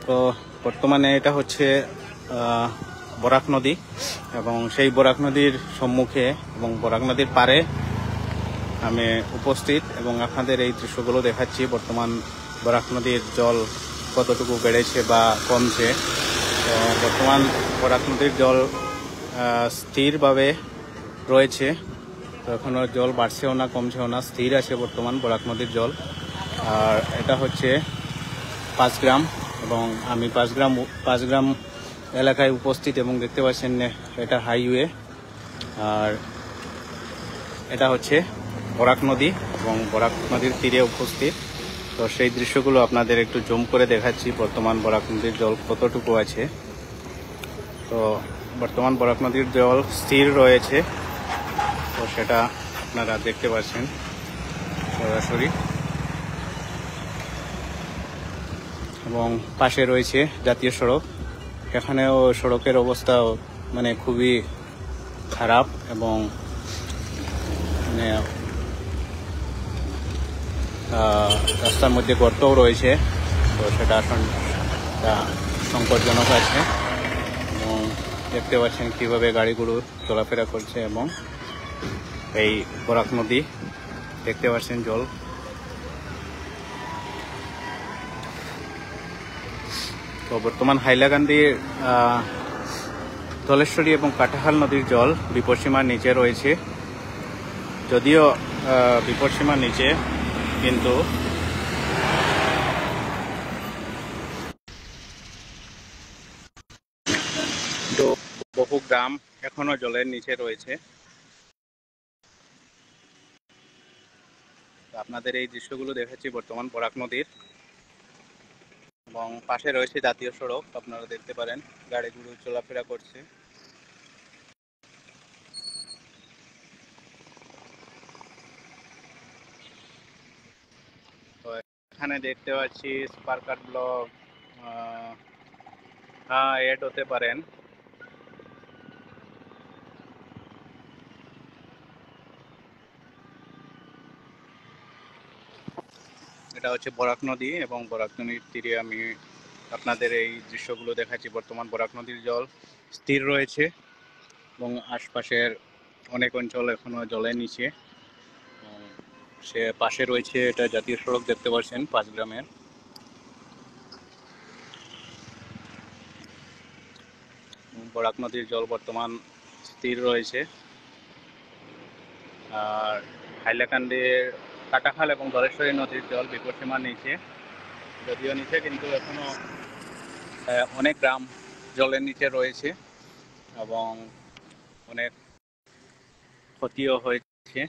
তো বর্তমানে এটা হচ্ছে বরাক নদী এবং সেই বরাক নদীর সম্মুখে এবং বরাক নদীর পাড়ে আমি উপস্থিত এবং আপনাদের এই দৃশ্যগুলো দেখাচ্ছি। বর্তমান বরাক নদীর জল কতটুকু বেড়েছে বা কমছে। তো বর্তমান বরাক নদীর জল স্থিরভাবে রয়েছে, তো এখনও জল বাড়ছেও না কমছেও না, স্থির আছে বর্তমান বরাক নদীর জল। আর এটা হচ্ছে 5 গ্রাম এবং আমি 5 গ্রাম এলাকায় উপস্থিত এবং দেখতে পাচ্ছেন এটা হাইওয়ে। আর এটা হচ্ছে বরাক নদী এবং বরাক নদীর তীরে উপস্থিত। তো সেই দৃশ্যগুলো আপনাদের একটু জুম করে দেখাচ্ছি, বর্তমান বরাক নদীর জল কতটুকু আছে। তো বর্তমান বরাক নদীর জল স্থির রয়েছে, তো সেটা আপনারা দেখতে পাচ্ছেন সরাসরি। এবং পাশে রয়েছে জাতীয় সড়ক, এখানেও সড়কের অবস্থা মানে খুবই খারাপ এবং মানে রাস্তার মধ্যে গর্তও রয়েছে, তো সেটা সংকটজনক আছে। এবং দেখতে পাচ্ছেন কীভাবে গাড়িগুলো চলাফেরা করছে এবং এই বরাক নদী দেখতে পাচ্ছেন জল। তো বর্তমান হাইলাকান্দি ধলেশ্বরী এবং কাটাখাল নদীর জল বিপদসীমার নিচে রয়েছে, যদিও বিপদসীমার নিচে, কিন্তু বহু গ্রাম এখনো জলের নিচে রয়েছে। আপনাদের এই দৃশ্যগুলো দেখাচ্ছি বর্তমান বরাক নদীর, এবং পাশে রয়েছে জাতীয় সড়ক, আপনারা দেখতে পারেন গাড়িগুলো চলাফেরা করছে। তো এখানে দেখতে পাচ্ছি স্পারকার ব্লক, হ্যাঁ এড হতে পারেন। এটা হচ্ছে বরাক নদী এবং বরাক নদীর তীরে আমি আপনাদের এই দৃশ্যগুলো দেখাচ্ছি। বর্তমান বরাক নদীর জল স্থির রয়েছে এবং আশপাশের অনেক অঞ্চল এখনো জলের নিচে। সে পাশে রয়েছে এটা জাতীয় সড়ক, দেখতে পাচ্ছেন 5 গ্রামের। বরাক নদীর জল বর্তমান স্থির রয়েছে। আর হাইলাকান্দির কাটাখাল এবং ধলেশ্বরী নদীর জল বিপদসীমার নিচে, যদিও নিচে কিন্তু এখনো অনেক গ্রাম জলের নিচে রয়েছে এবং অনেক ক্ষতিও হয়েছে।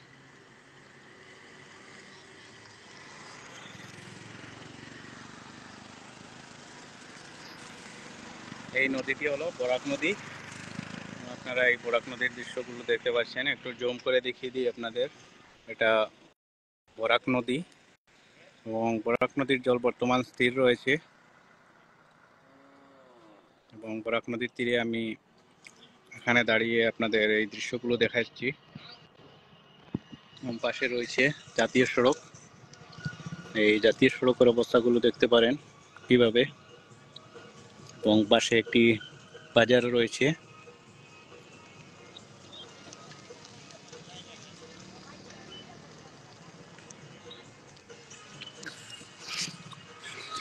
এই নদীটি হলো বরাক নদী। আপনারা এই বরাক নদীর দৃশ্যগুলো দেখতে পাচ্ছেন, একটু জুম করে দেখিয়ে দিই আপনাদের। এটা বরাক নদী এবং বরাক নদীর জল বর্তমান স্থির রয়েছে এবং বরাক নদীর তীরে আমি এখানে দাঁড়িয়ে আপনাদের এই দৃশ্যগুলো দেখাচ্ছি। পাশে রয়েছে জাতীয় সড়ক, এই জাতীয় সড়কের অবস্থাগুলো দেখতে পারেন কিভাবে, এবং পাশে একটি বাজার রয়েছে।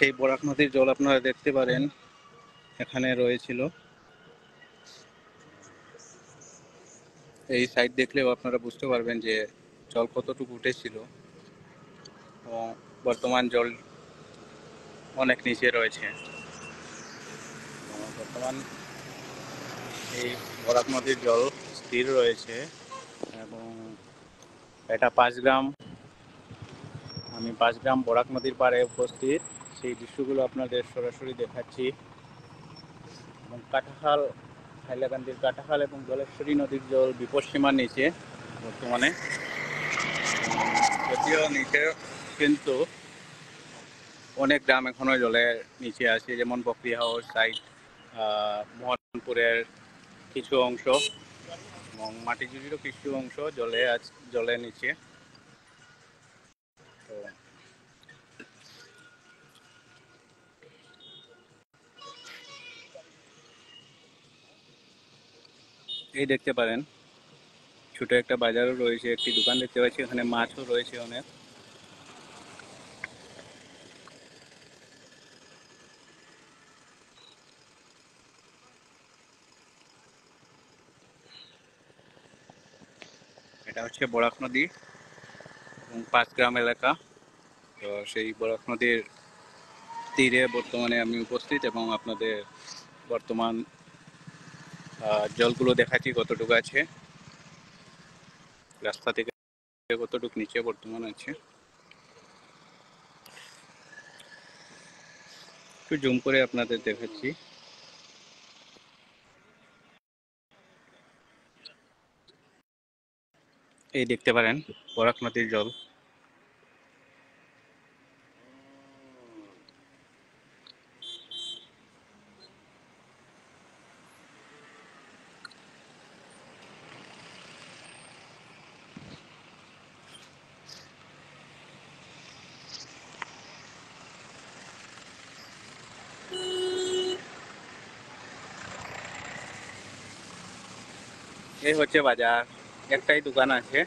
সেই বরাক নদীর জল আপনারা দেখতে পারেন এখানে রয়েছিল। এই সাইড দেখলেও আপনারা বুঝতে পারবেন যে জল কতটুকু উঠেছিল এবং বর্তমান জল অনেক নিচে রয়েছে। বর্তমান এই বরাক নদীর জল স্থির রয়েছে এবং এটা 5 গ্রাম, আমি 5 গ্রাম বরাক নদীর পাড়ে উপস্থিত, সেই দৃশ্যগুলো আপনাদের সরাসরি দেখাচ্ছি। এবং কাটাখাল, হাইলাকান্দির কাটাখাল এবং ধলেশ্বরী নদীর জল বিপদসীমার নিচে বর্তমানে, যদিও নিচে কিন্তু অনেক গ্রাম এখনো জলের নিচে আছে, যেমন বকরিয়া হাউস সাইড, মোহনপুরের কিছু অংশ এবং মাটিজুড়িরও কিছু অংশ জলের নিচে। তো এই দেখতে পারেন ছোট একটা বাজারও রয়েছে, একটি দোকান দেখতে পাচ্ছি, এখানে মাছও রয়েছে অনেক। এটা হচ্ছে বরাক নদী এবং পাঁচগ্রাম এলাকা। তো সেই বরাক নদীর তীরে বর্তমানে আমি উপস্থিত এবং আপনাদের বর্তমান জলগুলো দেখাচ্ছি কতটুকু আছে, রাস্তা থেকে কতটুকু নিচে বর্তমান আছে। একটু জুম করে আপনাদের দেখাচ্ছি। এই দেখতে পারেন বরাক নদীর জল। এই হচ্ছে বাজার, একটাই দোকান আছে।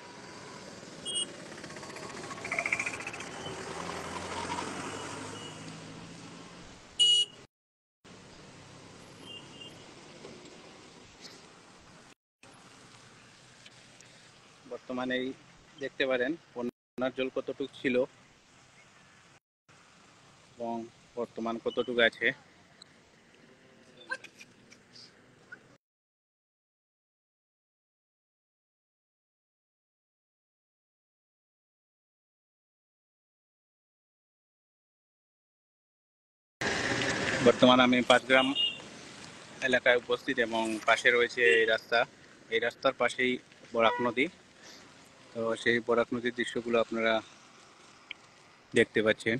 বর্তমানে এই দেখতে পারেন বন্যার জল কতটুকু ছিল এবং বর্তমান কতটুকু আছে। বর্তমান আমি পাঁচগ্রাম এলাকায় উপস্থিত এবং পাশে রয়েছে এই রাস্তা। এই রাস্তার পাশেই বরাক নদী। তো সেই বরাক নদীর দৃশ্যগুলো আপনারা দেখতে পাচ্ছেন।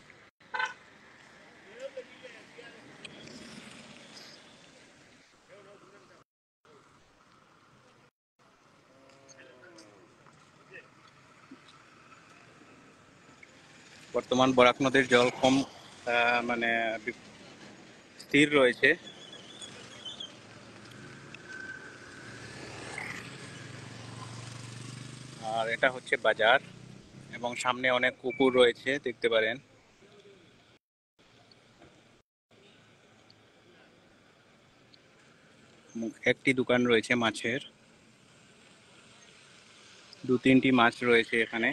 বর্তমান বরাক নদীর জল কম, মানে স্থির রয়েছে। আর এটা হচ্ছে বাজার এবং সামনে অনেক কুকুর রয়েছে দেখতে পারেন। একটি দোকান রয়েছে মাছের, দু তিনটি মাছ রয়েছে এখানে।